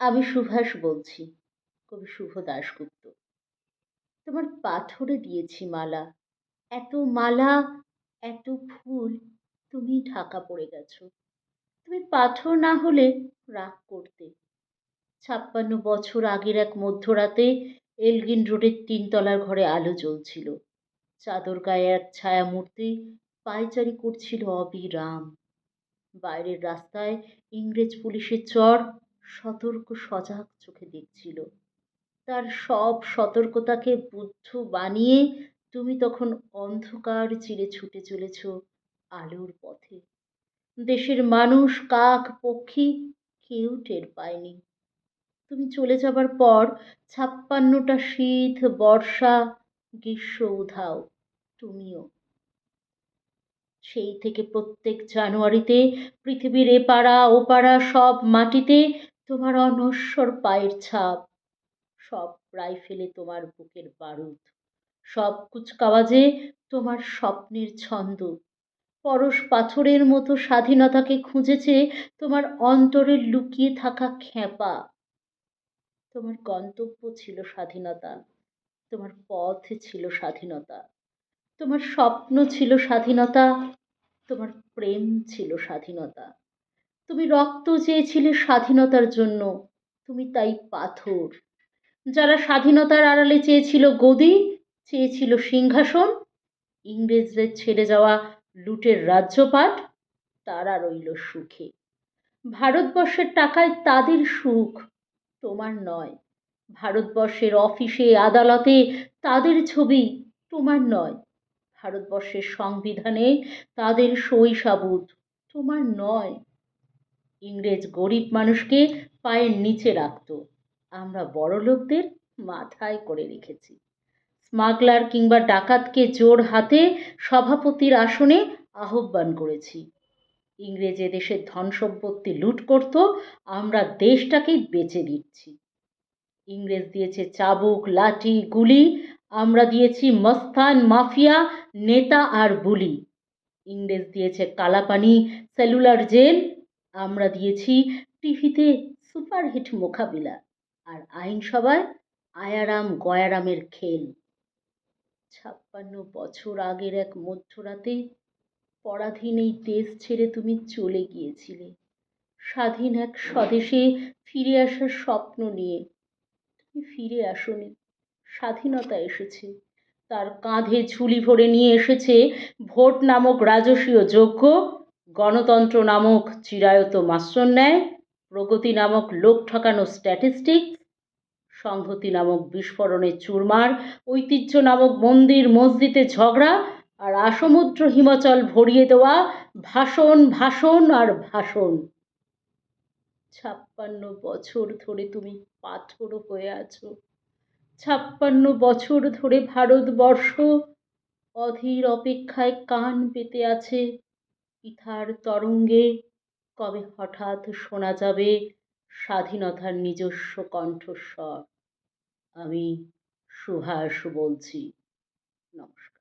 আমি সুভাষ বলছি, কবি শুভ দাশগুপ্ত। তোমার পাথরে দিয়েছি মালা, এত মালা, এত ফুল, তুমি ঢাকা পড়ে গেছো। তুমি পাথর না হলে রাগ করতে। 56 বছর আগের এক মধ্যরাতে এলগিন রোডের 3 তলার ঘরে আলো জ্বলছিল। চাদর গায়ে এক ছায়ামূর্তি পায়চারি করছিল অবিরাম। বাইরের রাস্তায় ইংরেজ পুলিশের চর সতর্ক সজাগ চোখে দেখছিল। তার সব সতর্কতাকে বুদ্ধ বানিয়ে তুমি তখন অন্ধকার চিরে ছুটে চলেছ আলোর পথে। দেশের মানুষ, কাক, পক্ষী কেউ টের পায়নি। তুমি চলে যাবার পর 56টা শীত, বর্ষা, গ্রীষ্ম উধাও, তুমিও। সেই থেকে প্রত্যেক জানুয়ারিতে পৃথিবীর এপাড়া ওপাড়া সব মাটিতে তোমার অনশ্বর পায়ের ছাপ, সব রাইফেলে তোমার বুকের বারুদ, সব কুচকাওয়াজে তোমার স্বপ্নের ছন্দ। পরশ পাথরের মতো স্বাধীনতাকে খুঁজেছে তোমার অন্তরের লুকিয়ে থাকা খেপা। তোমার গন্তব্য ছিল স্বাধীনতা, তোমার পথ ছিল স্বাধীনতা, তোমার স্বপ্ন ছিল স্বাধীনতা, তোমার প্রেম ছিল স্বাধীনতা। তুমি রক্ত চেয়েছিলে স্বাধীনতার জন্য, তুমি তাই পাথর। যারা স্বাধীনতার আড়ালে চেয়েছিল গদি, চেয়েছিল সিংহাসন, ইংরেজদের ছেড়ে যাওয়া লুটের রাজ্যপাট, তারা রইল সুখে। ভারতবর্ষের টাকায় তাদের সুখ, তোমার নয়। ভারতবর্ষের অফিসে আদালতে তাদের ছবি, তোমার নয়। ভারতবর্ষের সংবিধানে তাদের সই সাবুত, তোমার নয়। ইংরেজ গরিব মানুষকে পায়ের নিচে রাখত, আমরা বড়লোকদের মাথায় করে রেখেছি। স্মাগলার কিংবা ডাকাতকে জোর হাতে সভাপতির আসনে আহ্বান করেছি। ইংরেজ দেশের ধন সম্পত্তি লুট করত, আমরা দেশটাকেই বেচে দিচ্ছি। ইংরেজ দিয়েছে চাবুক, লাঠি, গুলি, আমরা দিয়েছি মস্তান, মাফিয়া, নেতা আর বুলি। ইংরেজ দিয়েছে কালাপানি, সেলুলার জেল, আমরা দিয়েছি টিভিতে সুপারহিট মোকাবিলা আর আইনসভায় আয়ারাম গয়ারামের খেল। 56 বছর আগের এক মধ্যরাতে পরাধীন এই দেশ ছেড়ে তুমি চলে গিয়েছিলে স্বাধীন এক স্বদেশে ফিরে আসার স্বপ্ন নিয়ে। তুমি ফিরে আসনি, স্বাধীনতা এসেছে। তার কাঁধে ঝুলি ভরে নিয়ে এসেছে ভোট নামক রাজকীয় যজ্ঞ, গণতন্ত্র নামক চিরায়ত মাস্টারন্যায়, প্রগতি নামক লোক ঠকানো স্ট্যাটিস্টিক্স, সংহতি নামক বিস্ফোরণের চুরমার, ঐতিহ্য নামক মন্দির মসজিদে ঝগড়া, আর আসমুদ্র হিমাচল ভরিয়ে দেওয়া ভাষণ, ভাষণ আর ভাষণ। 56 বছর ধরে তুমি পাথর হয়ে আছো। 56 বছর ধরে ভারতবর্ষ অধীর অপেক্ষায় কান পেতে আছে। ইথার তরঙ্গে কবে হঠাৎ শোনা যাবে স্বাধীনতার নিজস্ব কণ্ঠস্বর। আমি সুভাষ বলছি। নমস্কার।